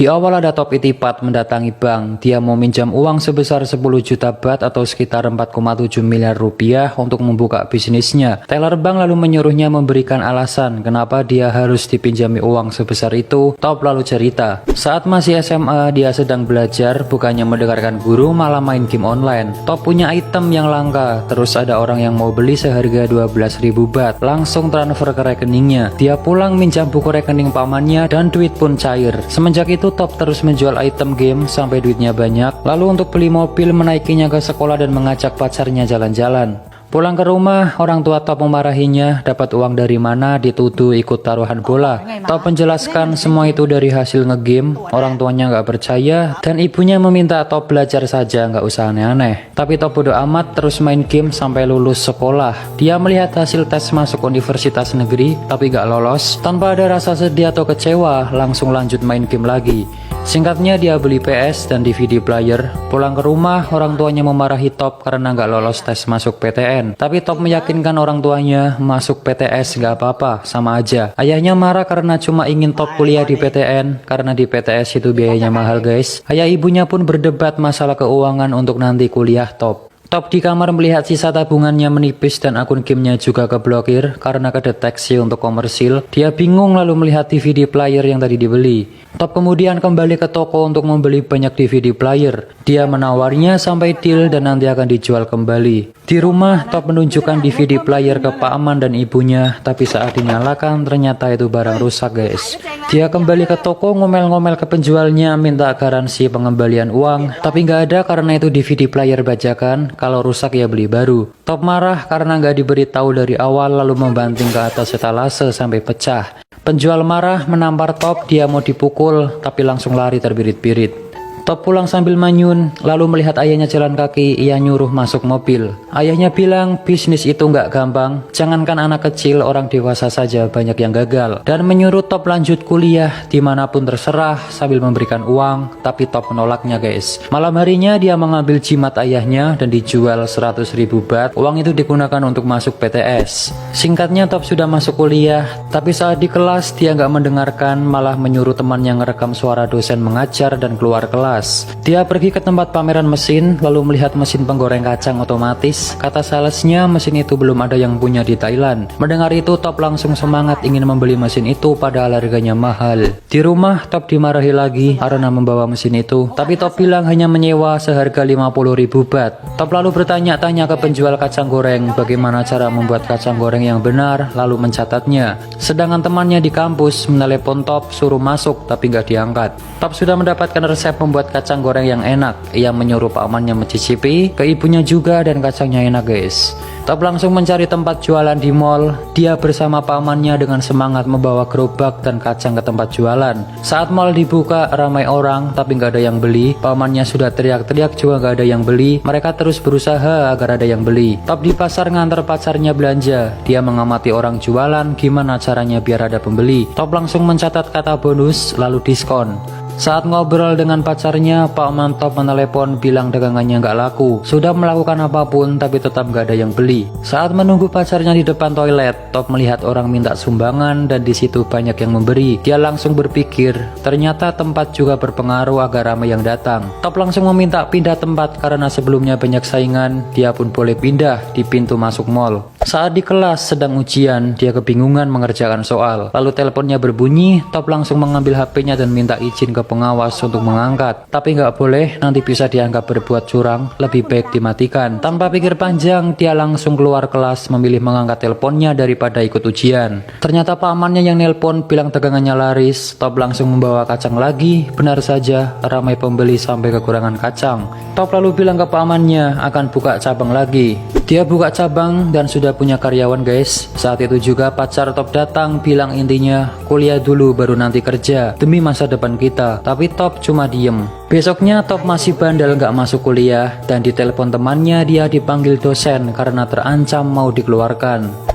Di awal ada Top Itipat mendatangi bank. Dia mau minjam uang sebesar 10 juta baht atau sekitar 4,7 miliar rupiah untuk membuka bisnisnya. Teller bank lalu menyuruhnya memberikan alasan kenapa dia harus dipinjami uang sebesar itu. Top lalu cerita, saat masih SMA dia sedang belajar, bukannya mendengarkan guru malah main game online. Top punya item yang langka, terus ada orang yang mau beli seharga 12.000 baht. Langsung transfer ke rekeningnya. Dia pulang minjam buku rekening pamannya dan duit pun cair. Semenjak itu Top terus menjual item game sampai duitnya banyak. Lalu untuk beli mobil menaikinya ke sekolah dan mengajak pacarnya jalan-jalan. Pulang ke rumah, orang tua Top memarahinya, dapat uang dari mana, dituduh ikut taruhan bola. Top menjelaskan semua itu dari hasil ngegame, orang tuanya nggak percaya, dan ibunya meminta Top belajar saja, nggak usah aneh-aneh. Tapi Top bodo amat terus main game sampai lulus sekolah. Dia melihat hasil tes masuk universitas negeri, tapi nggak lolos. Tanpa ada rasa sedih atau kecewa, langsung lanjut main game lagi. Singkatnya dia beli PS dan DVD player. Pulang ke rumah, orang tuanya memarahi Top karena nggak lolos tes masuk PTN. Tapi Top meyakinkan orang tuanya masuk PTS nggak apa-apa, sama aja. Ayahnya marah karena cuma ingin Top kuliah di PTN, karena di PTS itu biayanya mahal guys. Ayah ibunya pun berdebat masalah keuangan untuk nanti kuliah Top. Top di kamar melihat sisa tabungannya menipis dan akun gamenya juga keblokir karena kedeteksi untuk komersil. Dia bingung lalu melihat DVD player yang tadi dibeli. Top kemudian kembali ke toko untuk membeli banyak DVD player. Dia menawarnya sampai deal dan nanti akan dijual kembali. Di rumah, Top menunjukkan DVD player ke Pak Aman dan ibunya, tapi saat dinyalakan ternyata itu barang rusak guys. Dia kembali ke toko ngomel-ngomel ke penjualnya minta garansi pengembalian uang, tapi nggak ada karena itu DVD player bajakan, kalau rusak ya beli baru. Top marah karena nggak diberitahu dari awal lalu membanting ke atas etalase sampai pecah. Penjual marah menampar Top, dia mau dipukul tapi langsung lari terbirit-birit. Top pulang sambil manyun, lalu melihat ayahnya jalan kaki, ia nyuruh masuk mobil. Ayahnya bilang bisnis itu nggak gampang, jangankan anak kecil, orang dewasa saja banyak yang gagal. Dan menyuruh Top lanjut kuliah dimanapun terserah sambil memberikan uang, tapi Top menolaknya guys. Malam harinya dia mengambil jimat ayahnya dan dijual 100.000 baht. Uang itu digunakan untuk masuk PTS. Singkatnya Top sudah masuk kuliah, tapi saat di kelas dia nggak mendengarkan, malah menyuruh temannya ngerekam suara dosen mengajar dan keluar kelas. Dia pergi ke tempat pameran mesin, lalu melihat mesin penggoreng kacang otomatis. Kata salesnya mesin itu belum ada yang punya di Thailand. Mendengar itu Top langsung semangat ingin membeli mesin itu padahal harganya mahal. Di rumah Top dimarahi lagi karena membawa mesin itu, tapi Top bilang hanya menyewa seharga 50.000 baht. Top lalu bertanya-tanya ke penjual kacang goreng bagaimana cara membuat kacang goreng yang benar, lalu mencatatnya. Sedangkan temannya di kampus menelepon Top suruh masuk tapi nggak diangkat. Top sudah mendapatkan resep membuat kacang goreng yang enak. Ia menyuruh pamannya mencicipi, ke ibunya juga, dan kacangnya enak guys. Top langsung mencari tempat jualan di mall. Dia bersama pamannya dengan semangat membawa gerobak dan kacang ke tempat jualan. Saat mall dibuka ramai orang tapi nggak ada yang beli. Pamannya sudah teriak-teriak juga nggak ada yang beli. Mereka terus berusaha agar ada yang beli. Top di pasar ngantar pacarnya belanja. Dia mengamati orang jualan gimana caranya biar ada pembeli. Top langsung mencatat kata bonus lalu diskon. Saat ngobrol dengan pacarnya, Pak Man Top menelepon bilang dagangannya nggak laku. Sudah melakukan apapun tapi tetap nggak ada yang beli. Saat menunggu pacarnya di depan toilet, Top melihat orang minta sumbangan dan di situ banyak yang memberi. Dia langsung berpikir, ternyata tempat juga berpengaruh agar ramai yang datang. Top langsung meminta pindah tempat karena sebelumnya banyak saingan. Dia pun boleh pindah di pintu masuk mall. Saat di kelas sedang ujian, dia kebingungan mengerjakan soal. Lalu teleponnya berbunyi, Top langsung mengambil HP-nya dan minta izin ke pengawas untuk mengangkat. Tapi nggak boleh, nanti bisa dianggap berbuat curang, lebih baik dimatikan. Tanpa pikir panjang, dia langsung keluar kelas memilih mengangkat teleponnya daripada ikut ujian. Ternyata pamannya yang nelpon bilang dagangannya laris. Top langsung membawa kacang lagi. Benar saja, ramai pembeli sampai kekurangan kacang. Top lalu bilang ke pamannya akan buka cabang lagi. Dia buka cabang dan sudah punya karyawan guys. Saat itu juga pacar Top datang bilang intinya kuliah dulu baru nanti kerja demi masa depan kita. Tapi Top cuma diem. Besoknya Top masih bandel nggak masuk kuliah dan ditelepon temannya dia dipanggil dosen karena terancam mau dikeluarkan.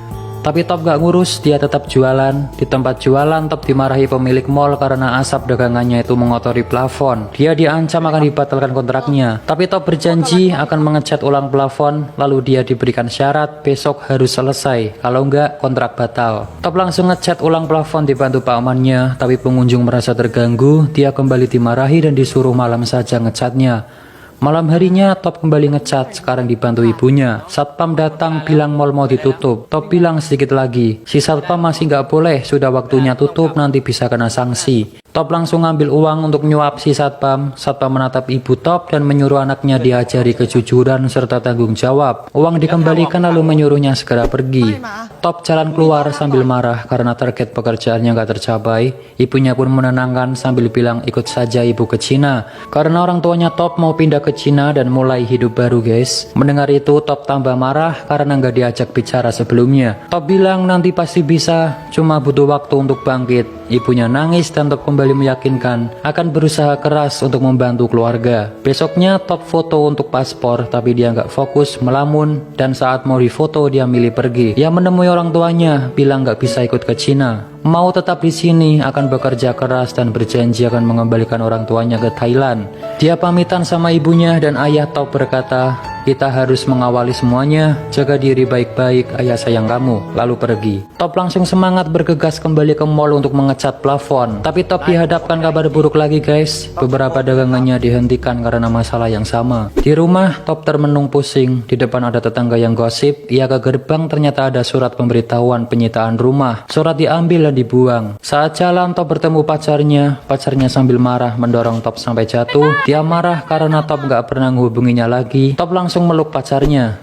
Tapi Top gak ngurus, dia tetap jualan. Di tempat jualan, Top dimarahi pemilik mall karena asap dagangannya itu mengotori plafon. Dia diancam akan dibatalkan kontraknya. Tapi Top berjanji akan mengecat ulang plafon, lalu dia diberikan syarat besok harus selesai. Kalau enggak, kontrak batal. Top langsung ngecat ulang plafon dibantu pamannya, tapi pengunjung merasa terganggu. Dia kembali dimarahi dan disuruh malam saja ngecatnya. Malam harinya Top kembali ngecat, sekarang dibantu ibunya. Satpam datang bilang mall mau ditutup. Top bilang sedikit lagi, si satpam masih nggak boleh, sudah waktunya tutup, nanti bisa kena sanksi. Top langsung ngambil uang untuk nyuap si satpam. Satpam menatap ibu Top dan menyuruh anaknya diajari kejujuran serta tanggung jawab. Uang dikembalikan lalu menyuruhnya segera pergi. Top jalan keluar sambil marah karena target pekerjaannya nggak tercapai. Ibunya pun menenangkan sambil bilang ikut saja ibu ke Cina. Karena orang tuanya Top mau pindah ke Cina dan mulai hidup baru guys. Mendengar itu Top tambah marah karena nggak diajak bicara sebelumnya. Top bilang nanti pasti bisa, cuma butuh waktu untuk bangkit. Ibunya nangis dan Top kembali meyakinkan akan berusaha keras untuk membantu keluarga. Besoknya Top foto untuk paspor, tapi dia nggak fokus, melamun, dan saat mau difoto dia milih pergi. Dia menemui orang tuanya, bilang nggak bisa ikut ke Cina. Mau tetap di sini, akan bekerja keras dan berjanji akan mengembalikan orang tuanya ke Thailand. Dia pamitan sama ibunya dan ayah Top berkata, kita harus mengawali semuanya, jaga diri baik-baik, ayah sayang kamu, lalu pergi. Top langsung semangat bergegas kembali ke mall untuk mengecat plafon. Tapi Top dihadapkan kabar buruk lagi guys, beberapa dagangannya dihentikan karena masalah yang sama. Di rumah, Top termenung pusing, di depan ada tetangga yang gosip, ia ke gerbang ternyata ada surat pemberitahuan penyitaan rumah. Surat diambil dan dibuang. Saat jalan Top bertemu pacarnya sambil marah mendorong Top sampai jatuh. Dia marah karena Top gak pernah menghubunginya lagi. Top langsung meluk pacarnya.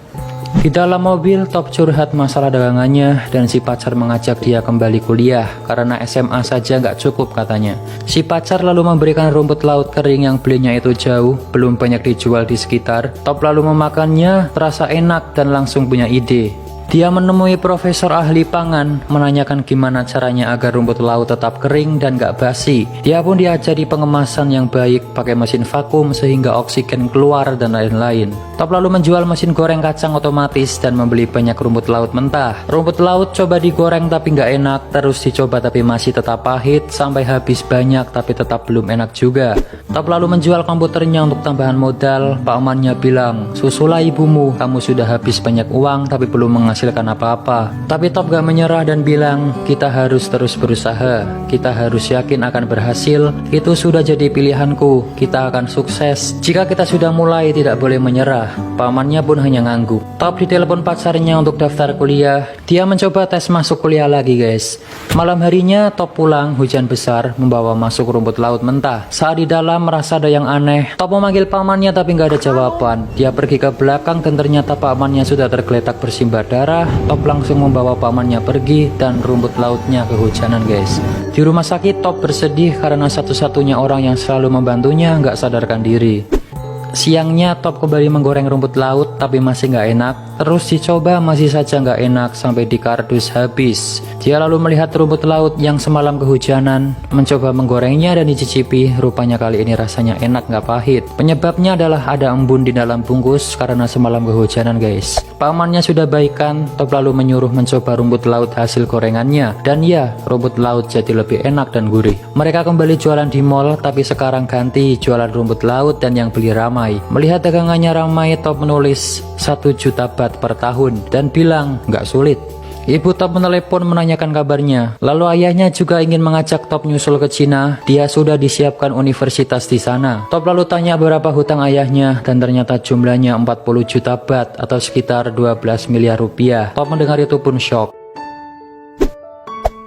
Di dalam mobil Top curhat masalah dagangannya dan si pacar mengajak dia kembali kuliah karena SMA saja nggak cukup katanya. Si pacar lalu memberikan rumput laut kering yang belinya itu jauh, belum banyak dijual di sekitar. Top lalu memakannya, terasa enak dan langsung punya ide. Dia menemui profesor ahli pangan, menanyakan gimana caranya agar rumput laut tetap kering dan gak basi. Dia pun diajari pengemasan yang baik, pakai mesin vakum sehingga oksigen keluar dan lain-lain. Top lalu menjual mesin goreng kacang otomatis dan membeli banyak rumput laut mentah. Rumput laut coba digoreng tapi gak enak, terus dicoba tapi masih tetap pahit, sampai habis banyak tapi tetap belum enak juga. Top lalu menjual komputernya untuk tambahan modal. Pamannya bilang, susulah ibumu, kamu sudah habis banyak uang tapi belum menghasilkan apa-apa. Tapi Top gak menyerah dan bilang, kita harus terus berusaha, kita harus yakin akan berhasil, itu sudah jadi pilihanku, kita akan sukses. Jika kita sudah mulai tidak boleh menyerah. Pamannya pun hanya ngangguk. Top ditelepon pacarnya untuk daftar kuliah. Dia mencoba tes masuk kuliah lagi guys. Malam harinya Top pulang, hujan besar, membawa masuk rumput laut mentah. Saat di dalam merasa ada yang aneh. Top memanggil pamannya tapi gak ada jawaban. Dia pergi ke belakang dan ternyata pamannya sudah tergeletak bersimbah darah. Top langsung membawa pamannya pergi dan rumput lautnya kehujanan guys. Di rumah sakit Top bersedih karena satu-satunya orang yang selalu membantunya nggak sadarkan diri. Siangnya Top kembali menggoreng rumput laut tapi masih nggak enak. Terus dicoba masih saja nggak enak sampai di kardus habis. Dia lalu melihat rumput laut yang semalam kehujanan, mencoba menggorengnya dan dicicipi. Rupanya kali ini rasanya enak nggak pahit. Penyebabnya adalah ada embun di dalam bungkus karena semalam kehujanan guys. Pamannya sudah baikan. Top lalu menyuruh mencoba rumput laut hasil gorengannya. Dan ya, rumput laut jadi lebih enak dan gurih. Mereka kembali jualan di mall tapi sekarang ganti jualan rumput laut dan yang beli ramai. Melihat dagangannya ramai, Top menulis 1 juta baht per tahun dan bilang nggak sulit. Ibu Top menelepon menanyakan kabarnya. Lalu ayahnya juga ingin mengajak Top nyusul ke Cina. Dia sudah disiapkan universitas di sana. Top lalu tanya berapa hutang ayahnya dan ternyata jumlahnya 40 juta baht atau sekitar 12 miliar rupiah. Top mendengar itu pun shock.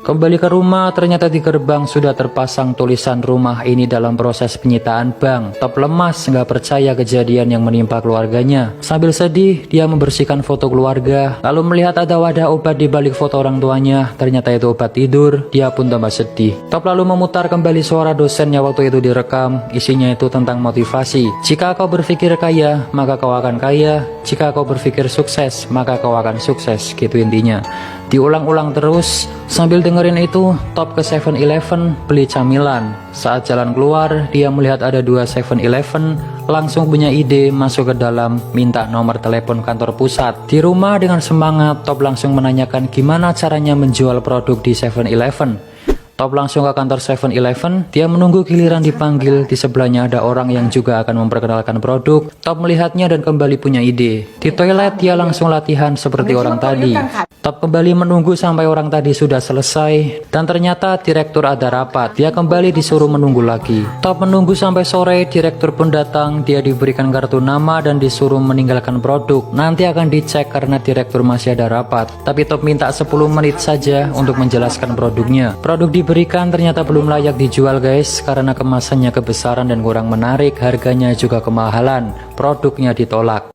Kembali ke rumah, ternyata di gerbang sudah terpasang tulisan rumah ini dalam proses penyitaan bank. Top lemas, nggak percaya kejadian yang menimpa keluarganya. Sambil sedih, dia membersihkan foto keluarga, lalu melihat ada wadah obat di balik foto orang tuanya. Ternyata itu obat tidur, dia pun tambah sedih. Top lalu memutar kembali suara dosennya waktu itu direkam, isinya itu tentang motivasi. Jika kau berpikir kaya, maka kau akan kaya. Jika kau berpikir sukses, maka kau akan sukses, gitu intinya. Diulang-ulang terus. Sambil dengerin itu, Top ke 7-Eleven beli camilan. Saat jalan keluar, dia melihat ada 2 7-Eleven, langsung punya ide masuk ke dalam, minta nomor telepon kantor pusat. Di rumah dengan semangat, Top langsung menanyakan gimana caranya menjual produk di 7-Eleven. Top langsung ke kantor 7-Eleven, dia menunggu giliran dipanggil. Di sebelahnya ada orang yang juga akan memperkenalkan produk. Top melihatnya dan kembali punya ide. Di toilet dia langsung latihan seperti orang tadi. Top kembali menunggu sampai orang tadi sudah selesai, dan ternyata direktur ada rapat. Dia kembali disuruh menunggu lagi. Top menunggu sampai sore, direktur pun datang. Dia diberikan kartu nama dan disuruh meninggalkan produk. Nanti akan dicek karena direktur masih ada rapat. Tapi Top minta 10 menit saja untuk menjelaskan produknya. Produk diberikan ternyata belum layak dijual guys, karena kemasannya kebesaran dan kurang menarik, harganya juga kemahalan. Produknya ditolak.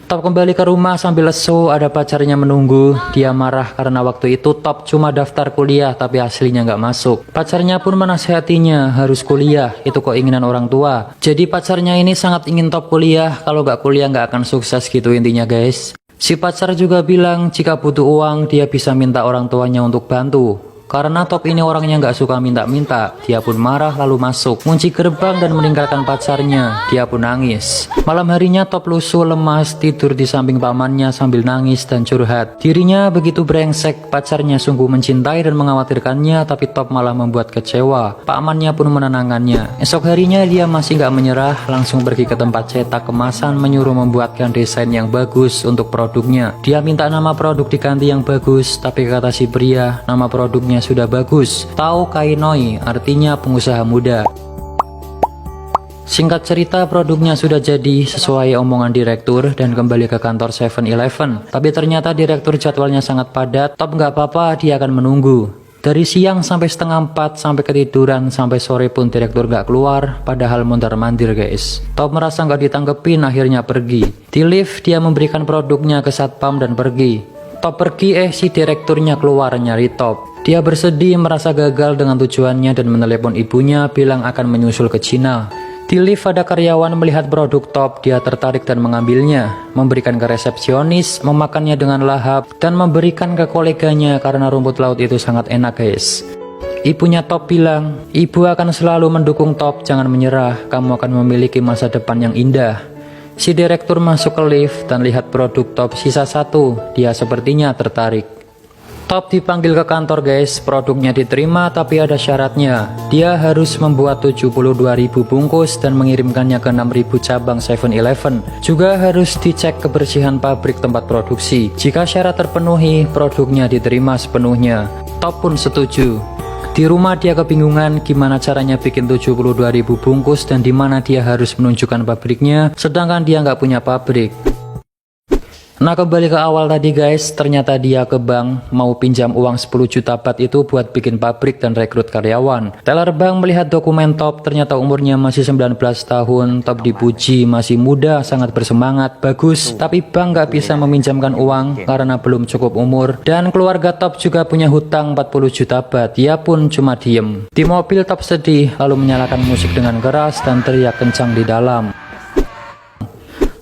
Top kembali ke rumah sambil lesu, ada pacarnya menunggu. Dia marah karena waktu itu Top cuma daftar kuliah tapi aslinya nggak masuk. Pacarnya pun menasihatinya harus kuliah, itu kok keinginan orang tua. Jadi pacarnya ini sangat ingin Top kuliah, kalau nggak kuliah nggak akan sukses gitu intinya guys. Si pacar juga bilang jika butuh uang dia bisa minta orang tuanya untuk bantu. Karena Top ini orangnya nggak suka minta-minta, dia pun marah lalu masuk, kunci gerbang dan meninggalkan pacarnya. Dia pun nangis. Malam harinya Top lusuh lemas, tidur di samping pamannya sambil nangis dan curhat. Dirinya begitu brengsek, pacarnya sungguh mencintai dan mengkhawatirkannya, tapi Top malah membuat kecewa. Pamannya pun menenangkannya. Esok harinya dia masih nggak menyerah, langsung pergi ke tempat cetak kemasan, menyuruh membuatkan desain yang bagus untuk produknya. Dia minta nama produk diganti yang bagus, tapi kata si pria, nama produknya sudah bagus, Tao Kai Noi, artinya pengusaha muda. Singkat cerita, produknya sudah jadi sesuai omongan direktur dan kembali ke kantor 7-Eleven. Tapi ternyata direktur jadwalnya sangat padat. Top nggak apa-apa, dia akan menunggu. Dari siang sampai setengah 4, sampai ketiduran, sampai sore pun direktur nggak keluar, padahal mondar-mandir guys. Top merasa nggak ditanggepin, akhirnya pergi. Di lift, dia memberikan produknya ke satpam dan pergi. Top pergi, si direkturnya keluar nyari Top. Dia bersedih merasa gagal dengan tujuannya dan menelepon ibunya bilang akan menyusul ke Cina. Di lift ada karyawan melihat produk Top, dia tertarik dan mengambilnya, memberikan ke resepsionis, memakannya dengan lahap, dan memberikan ke koleganya karena rumput laut itu sangat enak guys. Ibunya Top bilang, ibu akan selalu mendukung Top, jangan menyerah, kamu akan memiliki masa depan yang indah. Si direktur masuk ke lift dan lihat produk Top sisa 1, dia sepertinya tertarik. Top dipanggil ke kantor guys, produknya diterima tapi ada syaratnya. Dia harus membuat 72.000 bungkus dan mengirimkannya ke 6.000 cabang 7-Eleven. Juga harus dicek kebersihan pabrik tempat produksi. Jika syarat terpenuhi, produknya diterima sepenuhnya. Top pun setuju. Di rumah dia kebingungan gimana caranya bikin 72.000 bungkus dan di mana dia harus menunjukkan pabriknya, sedangkan dia nggak punya pabrik. Nah kembali ke awal tadi guys, ternyata dia ke bank mau pinjam uang 10 juta baht itu buat bikin pabrik dan rekrut karyawan. Teller bank melihat dokumen Top, ternyata umurnya masih 19 tahun. Top dipuji masih muda, sangat bersemangat, bagus. Tapi bank nggak bisa meminjamkan uang karena belum cukup umur. Dan keluarga Top juga punya hutang 40 juta baht, dia pun cuma diem. Di mobil Top sedih, lalu menyalakan musik dengan keras dan teriak kencang di dalam.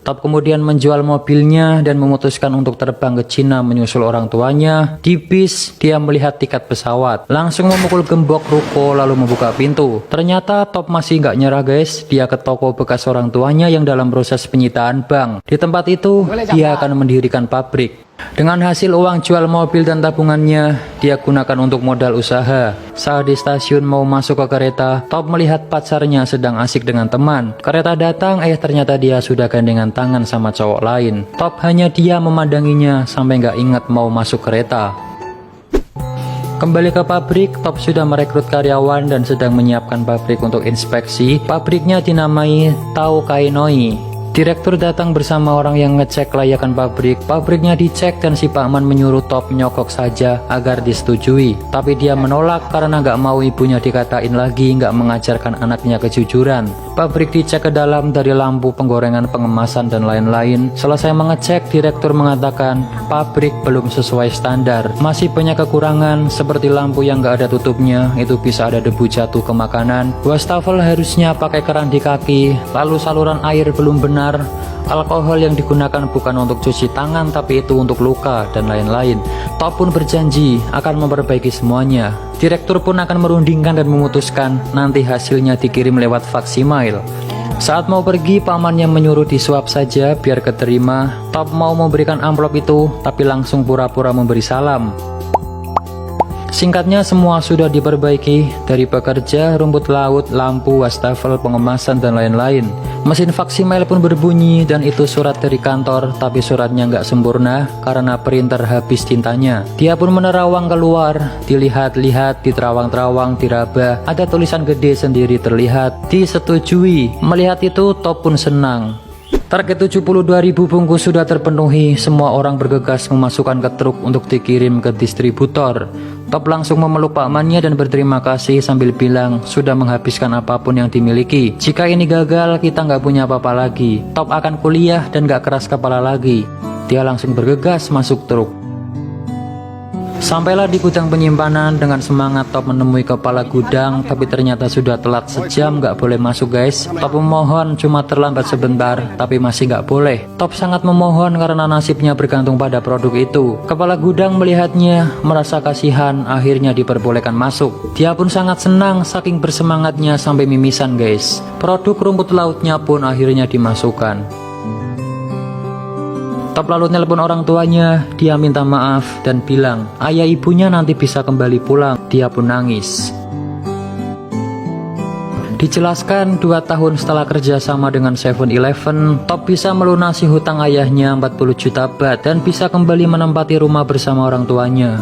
Top kemudian menjual mobilnya dan memutuskan untuk terbang ke Cina menyusul orang tuanya. Di bis, dia melihat tiket pesawat, langsung memukul gembok ruko lalu membuka pintu. Ternyata Top masih nggak nyerah guys, dia ke toko bekas orang tuanya yang dalam proses penyitaan bank. Di tempat itu, dia akan mendirikan pabrik. Dengan hasil uang jual mobil dan tabungannya, dia gunakan untuk modal usaha. Saat di stasiun mau masuk ke kereta, Top melihat pacarnya sedang asik dengan teman. Kereta datang, ternyata dia sudah gandengan tangan sama cowok lain. Top hanya dia memandanginya sampai nggak ingat mau masuk kereta. Kembali ke pabrik, Top sudah merekrut karyawan dan sedang menyiapkan pabrik untuk inspeksi. Pabriknya dinamai Tao Kai Noi. Direktur datang bersama orang yang ngecek kelayakan pabrik. Pabriknya dicek dan si Pak Man menyuruh Top nyokok saja agar disetujui. Tapi dia menolak karena nggak mau ibunya dikatain lagi nggak mengajarkan anaknya kejujuran. Pabrik dicek ke dalam dari lampu, penggorengan, pengemasan, dan lain-lain. Selesai mengecek, direktur mengatakan pabrik belum sesuai standar. Masih banyak kekurangan seperti lampu yang gak ada tutupnya, itu bisa ada debu jatuh ke makanan. Wastafel harusnya pakai keran di kaki, lalu saluran air belum benar. Alkohol yang digunakan bukan untuk cuci tangan tapi itu untuk luka dan lain-lain. Top pun berjanji akan memperbaiki semuanya. Direktur pun akan merundingkan dan memutuskan nanti hasilnya dikirim lewat fax email. Saat mau pergi, pamannya menyuruh disuap saja biar keterima. Top mau memberikan amplop itu tapi langsung pura-pura memberi salam. Singkatnya semua sudah diperbaiki, dari pekerja, rumput laut, lampu, wastafel, pengemasan, dan lain-lain. Mesin faksimail pun berbunyi dan itu surat dari kantor, tapi suratnya nggak sempurna karena printer habis tintanya. Dia pun menerawang keluar, dilihat-lihat, diterawang-terawang, diraba, ada tulisan gede sendiri terlihat, disetujui. Melihat itu Top pun senang. Target 72.000 bungkus sudah terpenuhi, semua orang bergegas memasukkan ke truk untuk dikirim ke distributor. Top langsung memeluk pakmannya dan berterima kasih sambil bilang sudah menghabiskan apapun yang dimiliki. Jika ini gagal, kita nggak punya apa-apa lagi. Top akan kuliah dan nggak keras kepala lagi. Dia langsung bergegas masuk truk. Sampailah di gudang penyimpanan. Dengan semangat Top menemui kepala gudang, tapi ternyata sudah telat sejam, nggak boleh masuk guys. Top memohon cuma terlambat sebentar, tapi masih nggak boleh. Top sangat memohon karena nasibnya bergantung pada produk itu. Kepala gudang melihatnya, merasa kasihan, akhirnya diperbolehkan masuk. Dia pun sangat senang, saking bersemangatnya sampai mimisan guys. Produk rumput lautnya pun akhirnya dimasukkan. Top lalu nelpon orang tuanya, dia minta maaf dan bilang ayah ibunya nanti bisa kembali pulang. Dia pun nangis. Dijelaskan 2 tahun setelah kerjasama dengan 7-Eleven, Top bisa melunasi hutang ayahnya 40 juta baht dan bisa kembali menempati rumah bersama orang tuanya.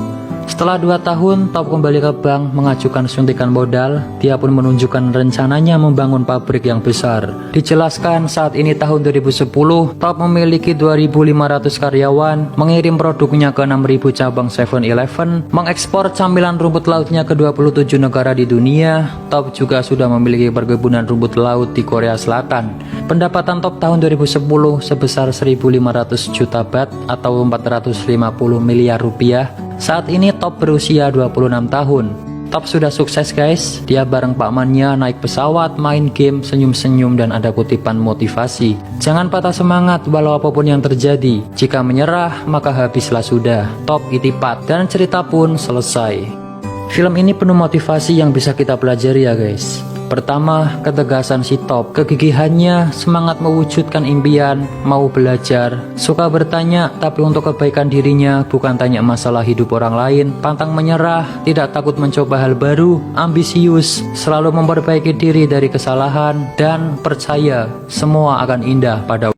Setelah 2 tahun, Top kembali ke bank mengajukan suntikan modal. Dia pun menunjukkan rencananya membangun pabrik yang besar. Dijelaskan saat ini tahun 2010, Top memiliki 2.500 karyawan, mengirim produknya ke 6.000 cabang 7-Eleven, mengekspor camilan rumput lautnya ke 27 negara di dunia. Top juga sudah memiliki perkebunan rumput laut di Korea Selatan. Pendapatan Top tahun 2010 sebesar 1.500 juta baht atau 450 miliar rupiah. Saat ini Top berusia 26 tahun. Top sudah sukses guys. Dia bareng pakmannya naik pesawat, main game, senyum-senyum, dan ada kutipan motivasi. Jangan patah semangat walau apapun yang terjadi. Jika menyerah maka habislah sudah. Top itipat dan cerita pun selesai. Film ini penuh motivasi yang bisa kita pelajari ya guys. Pertama, ketegasan si Top, kegigihannya, semangat mewujudkan impian, mau belajar, suka bertanya tapi untuk kebaikan dirinya, bukan tanya masalah hidup orang lain, pantang menyerah, tidak takut mencoba hal baru, ambisius, selalu memperbaiki diri dari kesalahan, dan percaya semua akan indah pada